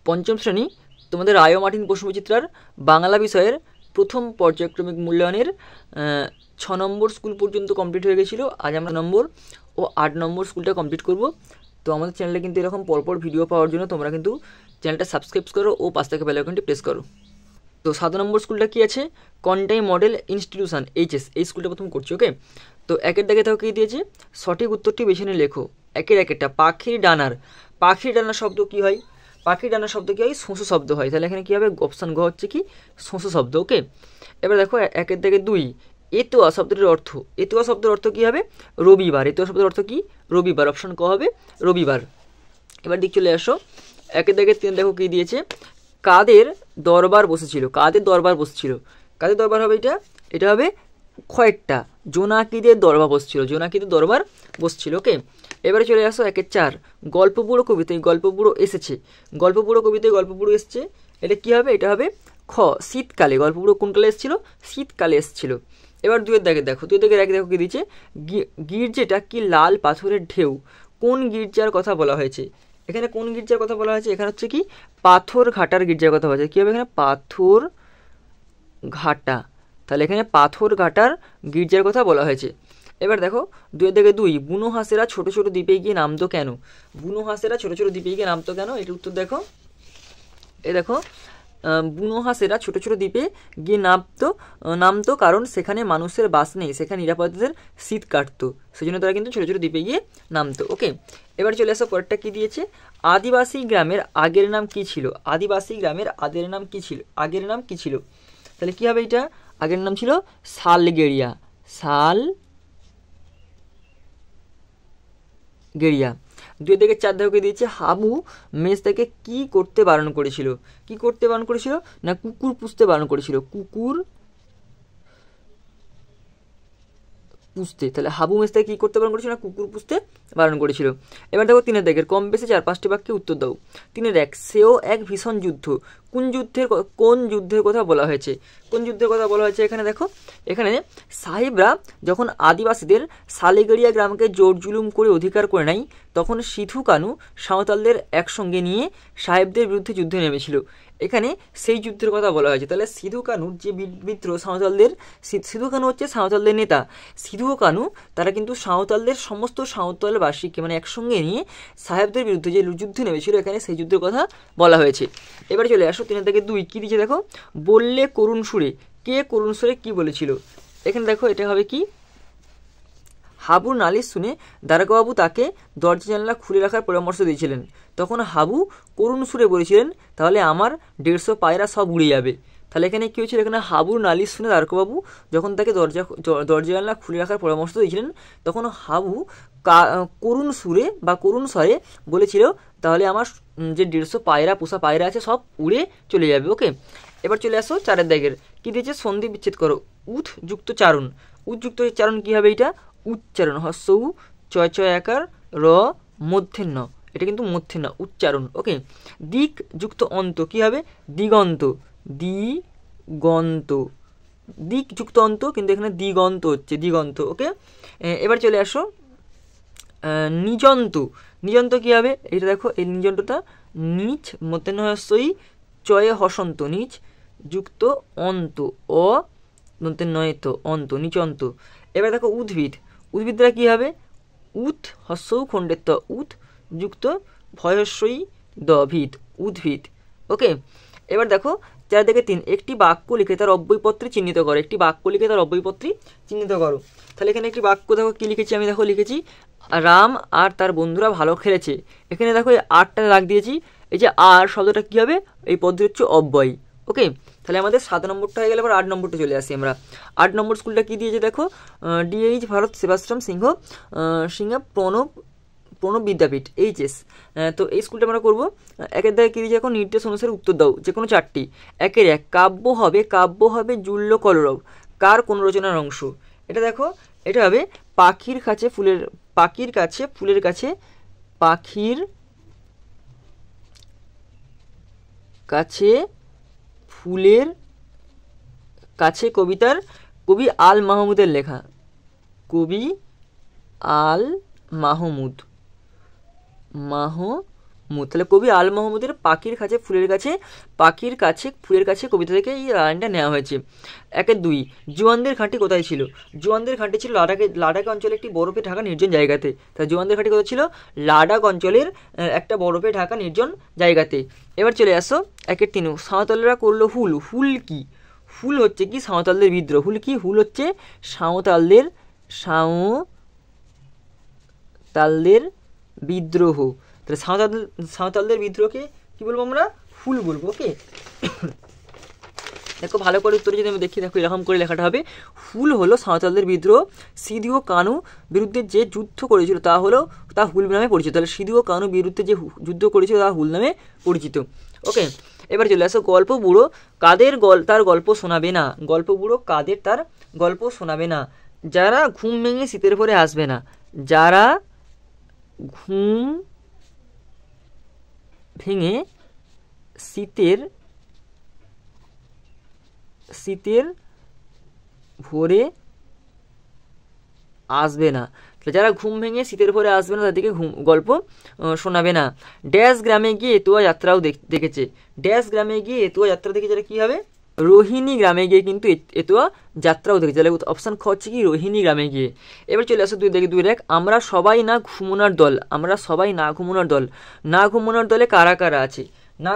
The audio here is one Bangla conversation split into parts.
পঞ্চম শ্রেণী তোমাদের রায় ও মার্টিন প্রশ্নবিচিত্রার বাংলা বিষয়ের প্রথম পর্যায়ক্রমিক মূল্যায়নের 6 নম্বর স্কুল পর্যন্ত কমপ্লিট হয়ে গেছিলো। আজ আমরা নম্বর ও 8 নম্বর স্কুলটা কমপ্লিট করব। তো আমাদের চ্যানেলে কিন্তু এরকম পরপর ভিডিও পাওয়ার জন্য তোমরা কিন্তু চ্যানেলটা সাবস্ক্রাইব করো ও পাশ থেকে বেল আইকনটি প্রেস করো। তো 7 নম্বর স্কুলটা কী আছে, কন্টাই মডেল ইনস্টিটিউশন এইচএস, এই স্কুলটা প্রথম করছি। ওকে, তো একের দাগে তাকে কী দিয়েছে, সঠিক উত্তরটি বেছে নিয়ে লেখো। একেরটা পাখির ডানার, পাখির ডানার শব্দ কী হয়, পাখির ডানার শব্দ কী হয়, শোঁসো শব্দ হয়। তাহলে এখানে কী হবে, অপশান গ হচ্ছে কি শোঁসো শব্দ। ওকে, এবার দেখো একের দাগে 2, এতোয়া শব্দটির অর্থ, এতোয়া শব্দের অর্থ কী হবে, রবিবার। এতোয়া শব্দের অর্থ কী, রবিবার, অপশান ক হবে রবিবার। এবার দিক চলে আসো, একের দাগে 3 দেখো কী দিয়েছে, কাদের দরবার বসেছিল, কাদের দরবার বসেছিল, কাদের দরবার হবে এটা, এটা হবে খয়েরটা, জোনাকিদের দরবার বসছিল, জোনাকিদের দরবার বসছিল। ওকে, এবারে চলে আসো একের 4, গল্পবুড়ো কবিতায় গল্পবুড়ো এসেছে, গল্পবুড়ো কবিতায় গল্পবুড়ো এসছে, এটা কী হবে, এটা হবে খ শীতকালে, গল্পবুড়ো কোন কালে এসেছিল, শীতকালে এসেছিল। এবার 2 দাগে দেখো, 2 দাগের 1 দেখো কী দিচ্ছে, গির্জেটা কি লাল পাথরের ঢেউ, কোন গির্জার কথা বলা হয়েছে, এখানে কোন গির্জার কথা বলা হয়েছে, এখানে হচ্ছে কি পাথর ঘাটার গির্জার কথা বলা হয়েছে। কী হবে এখানে, পাথর ঘাটা, তাহলে এখানে পাথর ঘাটার গির্জার কথা বলা হয়েছে। এবার দেখো 2 থেকে 2, বুনো হাঁসেরা ছোটো ছোটো দ্বীপে গিয়ে নামতো কেন, বুনো হাঁসেরা ছোটো ছোটো দ্বীপে গিয়ে নামতো কেন, এটার উত্তর দেখো, এ দেখো বুনো হাঁসেরা ছোটো ছোটো দ্বীপে গিয়ে নামতো কারণ সেখানে মানুষের বাস নেই, সেখানে নিরাপত্তাদের শীত কাটতো, সেই জন্য তারা কিন্তু ছোটো ছোটো দ্বীপে গিয়ে নামতো। ওকে, এবার চলে আসো পরেরটা কী দিয়েছে, আদিবাসী গ্রামের আগের নাম কী ছিল, আদিবাসী গ্রামের আগের নাম কী ছিল, আগের নাম কী ছিল, তাহলে কী হবে এটা, আগের নাম ছিল সালগেরিয়া, সালগেরিয়া। 2 থেকে 4 দেখে দিয়েছে, হাবু মেজদাকে কি করতে বারণ করেছিল, কি করতে বারণ করেছিল না, কুকুর পুষতে বারণ করেছিল, কুকুর পুষতে, তাহলে হাবু মেজদাকে কী করতে বারণ করেছিল না, কুকুর পুষতে বারণ করেছিল। এবার দেখো 3 দাগের, কম বেশি 4-5টি বাক্যে উত্তর দাও। 3 1, সেও এক ভীষণ যুদ্ধ, কোন যুদ্ধের কথা বলা হয়েছে, কোন যুদ্ধের কথা বলা হয়েছে, এখানে দেখো, এখানে সাহেবরা যখন আদিবাসীদের সালেগেরিয়া গ্রামকে জোর জুলুম করে অধিকার করে নেয়, তখন সিধু কানু সাঁওতালদের একসঙ্গে নিয়ে সাহেবদের বিরুদ্ধে যুদ্ধে নেমেছিল, এখানে সেই যুদ্ধের কথা বলা হয়েছে। তাহলে সিধু কানুর যে বিদ্রোহ সাঁওতালদের, সিধু কানু হচ্ছে সাঁওতালদের নেতা, সিধু কানু তারা কিন্তু সাঁওতালদের সমস্ত সাঁওতালবাসীকে মানে একসঙ্গে নিয়ে সাহেবদের বিরুদ্ধে যে যুদ্ধে নেমেছিল, এখানে সেই যুদ্ধের কথা বলা হয়েছে। এবারে চলে আসো 3 থেকে 2, কী দিয়েছে দেখো, বললে করুণ সুরে, কে করুণ সুরে কী বলেছিল, এখানে দেখো এটা হবে কি, হাবুর নালিশ শুনে দারোগাবাবু তাকে দরজা জানলা খুলে রাখার পরামর্শ দিয়েছিলেন, তখন হাবু করুণ সুরে বলেছিলেন, তাহলে আমার 150 পায়রা সব উড়ে যাবে। তাহলে এখানে কী হয়েছিল, এখানে হাবুর নালিশ শুনে দারোগাবাবু যখন তাকে দরজা জানলা খুলে রাখার পরামর্শ দিয়েছিলেন, তখন হাবু করুণ সুরে বা করুণ স্বরে বলেছিল, তাহলে আমার যে 150 পায়রা পোষা পায়রা আছে সব উড়ে চলে যাবে। ওকে, এবার চলে আসো 4 দাগের, কী দিয়েছে, সন্ধি বিচ্ছেদ করো, উৎ যুক্ত চারণ, উৎযুক্ত চারণ কী হবে এটা, উচ্চারণ, হস্য উ চয় চয় আকার র মূর্ধন্য, এটা কিন্তু মূর্ধন্য উচ্চারণ। ওকে, দিক যুক্ত অন্ত কী হবে, দিগন্ত, দিগন্ত, দিক যুক্ত অন্ত কিন্তু এখানে দিগন্ত হচ্ছে, দিগন্ত। ওকে, এবার চলে আসো নিজন্ত, নিজন্ত কী হবে, এটা দেখো এই নিজন্তটা নিচ মূর্ধন্য হস্যই চয়ে হসন্ত, নিচ যুক্ত অন্ত অ মূর্ধন্যয়িত অন্ত, নিচন্ত। এবার দেখো উদ্ভিদ, উদ্ভিদ দ্বারা কী হবে, উৎ হস্য খণ্ডের ত, উৎ যুক্ত ভয়স্বই দ ভিত, উদ্ভিদ। ওকে, এবার দেখো 4 থেকে 3, একটি বাক্য লিখে তার অব্যয়পত্রে চিহ্নিত করো, একটি বাক্য লিখে তার অব্যয়পত্রে চিহ্নিত করো। তাহলে এখানে একটি বাক্য দেখো কী লিখেছি আমি, দেখো লিখেছি রাম আর তার বন্ধুরা ভালো খেলেছে, এখানে দেখো এই আরটা দাগ দিয়েছি, এই যে আর শব্দটা কী হবে, এই পদ্ধতি হচ্ছে অব্যয়। ওকে, তাহলে আমাদের 7 নম্বরটা হয়ে গেলে, এবার 8 নম্বরটা চলে আসি আমরা। 8 নম্বর স্কুলটা কী দিয়েছে দেখো, ডিএইচ ভারত সেবাশ্রম সিংহ প্রণব বিদ্যাপীঠ এইচএস। তো এই স্কুলটা আমরা করবো। 1 দাগে কী দিয়েছে এখন, নির্দেশ অনুসারে উত্তর দাও, যে কোনো 4টি। 1 কাব্য হবে জুল্ল কলরব, কার কোন রচনার অংশ, এটা দেখো, এটা হবে পাখির কাছে ফুলের কাছে কবিতার কবি আল মাহমুদের লেখা, কবি আল মাহমুদ মুদ। তাহলে কবি আল মাহমুদের পাখির কাছে ফুলের কাছে কবিতা থেকে এই লাইনটা নেওয়া হয়েছে। 1-2 জোয়ানদের ঘাঁটি কোথায় ছিল? জোয়ানদের ঘাঁটি ছিল লাদাখ অঞ্চলে একটি বরফে ঢাকা নির্জন জায়গাতে। তাহলে জোয়ানদের ঘাঁটি কোথায় ছিল? লাদাখ অঞ্চলের একটা বরফে ঢাকা নির্জন জায়গাতে। এবার চলে আসো 1-3 সাঁওতালরা করলো হুল। হুল কি? হুল হচ্ছে কি সাঁওতালদের বিদ্রোহ। হুল কি? হুল হচ্ছে সাঁওতালদের বিদ্রোহ। তাহলে সাঁওতালদের বিদ্রোহকে কি বলবো আমরা? হুল বলবো। ওকে, দেখো ভালো করে উত্তরে যদি আমি দেখি, দেখো এরকম করে লেখাটা হবে। হুল হলো সাঁওতালদের বিদ্রোহ। সিধু ও কানু বিরুদ্ধে যে যুদ্ধ করেছিল তা হুল নামে পরিচিত। তাহলে সিধু ও কানু বিরুদ্ধে যে যুদ্ধ করেছিল তা হুল নামে পরিচিত। ওকে, এবার চলে আসো গল্প বুড়ো তার গল্প শোনাবে না। গল্প বুড়ো কাদের তার গল্প শোনাবে না? যারা ঘুম ভেঙে শীতের ভরে আসবে না। যারা ঘুম ভেঙে শীতের ভোরে আসবে না। যারা ঘুম ভেঙে শীতের ভোরে আসবে না তাদেরকে গল্প শোনাবে না। ড্যাশ গ্রামে গিয়ে এতুয়া যাত্রাও দেখেছে। ড্যাশ গ্রামে গিয়ে এতুয়া যাত্রা দেখেছে, এটা কী হবে? রোহিণী গ্রামে গিয়ে কিন্তু এতুয়া যাত্রাও দেখেছে। তাহলে অপশান খ হচ্ছে কি রোহিণী গ্রামে গিয়ে। এবার চলে আসো 2 আমরা সবাই না ঘুমোনার দল। না ঘুমোনার দলে কারা কারা আছে? না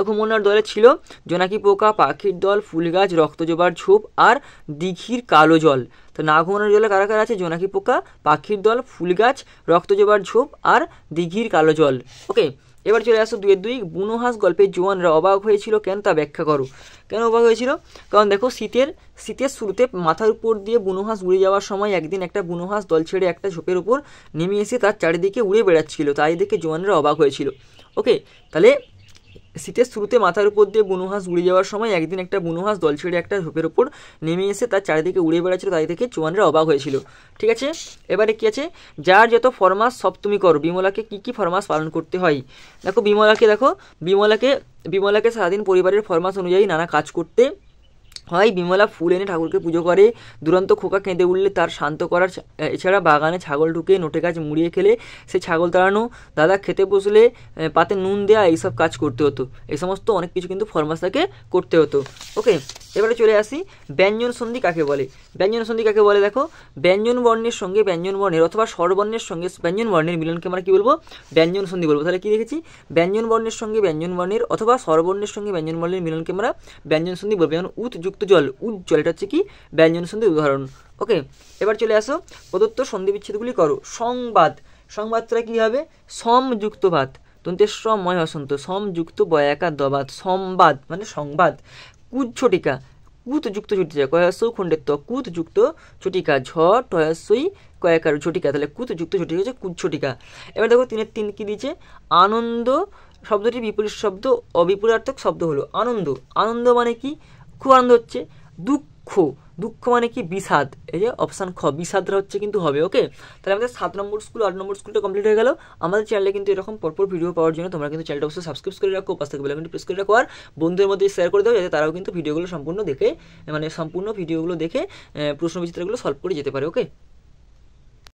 ঘুমোনার দলে ছিল জোনাকি পোকা, পাখির দল, ফুল গাছ, রক্তজবার ঝোপ আর দিঘির কালো জল। তো না ঘুমোনার দলে কারা কারা আছে? জোনাকি পোকা, পাখির দল, ফুল গাছ, রক্তজবার ঝোপ আর দিঘির কালো জল। ওকে, এবার চলে আসো 2 বুনো হাঁস গল্পে জোয়ানরা অবাক হয়েছিল কেন, তা ব্যাখ্যা করো। কেন অবাক হয়েছিল? কারণ দেখো শীতের শুরুতে মাথার উপর দিয়ে বুনো হাঁস উড়ে যাওয়ার সময় একদিন একটা বুনো হাঁস দল ছেড়ে একটা ঝোপের উপর নেমে এসে তার চারিদিকে উড়ে বেড়াচ্ছিল, তাই দেখে জোয়ানরা অবাক হয়েছিল। ওকে, তাহলে শীতের শুরুতে মাথার উপর দিয়ে বুনো হাঁস উড়ে যাওয়ার সময় একদিন একটা বুনো হাঁস দল ছেড়ে একটা ঝোপের উপর নেমে এসে তার চারিদিকে উড়ে বেড়াচ্ছিল, তাই দেখে জোয়ানরা অবাক হয়েছিল। ঠিক আছে, এবারে কি আছে? যার যত ফরমাস সব তুমি করো। বিমলাকে কি ফরমাস পালন করতে হয়? বিমলাকে সারাদিন পরিবারের ফরমাস অনুযায়ী নানা কাজ করতে হয়। বিমলা ফুল এনে ঠাকুরকে পুজো করে। দুরন্ত খোকা কেঁদে উঠলে তার শান্ত করার, এছাড়া বাগানে ছাগল ঢুকে নোটে গাছ মুড়িয়ে খেলে সে ছাগল তাড়ানো, দাদা খেতে বসলে পাতে নুন দেওয়া, এইসব কাজ করতে হতো। এই সমস্ত অনেক কিছু কিন্তু ফরমাস তাকে করতে হতো। ওকে, এবারে চলে আসি ব্যঞ্জন সন্ধি কাকে বলে। দেখো ব্যঞ্জন বর্ণের সঙ্গে ব্যঞ্জন বর্ণের অথবা স্বরবর্ণের সঙ্গে ব্যঞ্জন বর্ণের মিলনকে আমরা কি বলবো? ব্যঞ্জন সন্ধি বলবো। তাহলে কি দেখেছি? ব্যঞ্জন বর্ণের সঙ্গে ব্যঞ্জন বর্ণের অথবা স্বরবর্ণের সঙ্গে ব্যঞ্জন বর্ণের মিলনকে আমরা ব্যঞ্জন সন্ধি বলবো। যেমন উৎযুক্ত জল, উজ্জ্বল, এটা হচ্ছে কি ব্যঞ্জন সন্ধির উদাহরণ। ওকে, এবার চলে আসো প্রদত্ত সন্ধি বিচ্ছেদগুলি করো। সংবাদটা কি হবে? সমযুক্ত ভাত, তন্তের সময় হসন্ত, সমযুক্ত বয়াকার দবাত, সংবাদ মানে সংবাদ। কুৎছটিকা, কুৎযুক্ত ছটিকা, কয়াসৌ খণ্ডের ত, কুৎযুক্ত ছটিকা, ঝ টয়াসই কয়াকার ছটিকা। তাহলে কুৎযুক্ত ছটিকা হচ্ছে কুৎছটিকা। এবার দেখো 3 কি দিয়েছে? আনন্দ শব্দটির বিপরীত শব্দ অবিপরীতার্থক শব্দ হলো আনন্দ। আনন্দ মানে কি? খুব আনন্দ হচ্ছে। দুঃখ মানে কি? বিষাদ। এই যে অপশান খ, বিষাদরা হচ্ছে কিন্তু হবে। ওকে, তাহলে আমাদের 7 নম্বর স্কুল 8 নম্বর স্কুলটা কমপ্লিট হয়ে গেল। আমাদের চ্যানেলে কিন্তু এরকম পরপর ভিডিও পাওয়ার জন্য তোমরা কিন্তু চ্যানেলটা অবশ্যই সাবস্ক্রাইব করে রাখো, পাশ থেকে বেল আইকনটি প্রেস করে রাখো, আর বন্ধুদের মধ্যে শেয়ার করে দাও যাতে তারাও কিন্তু ভিডিওগুলো সম্পূর্ণ ভিডিওগুলো দেখে প্রশ্ন বিচিত্রগুলো সলভ করে যেতে পারে। ওকে।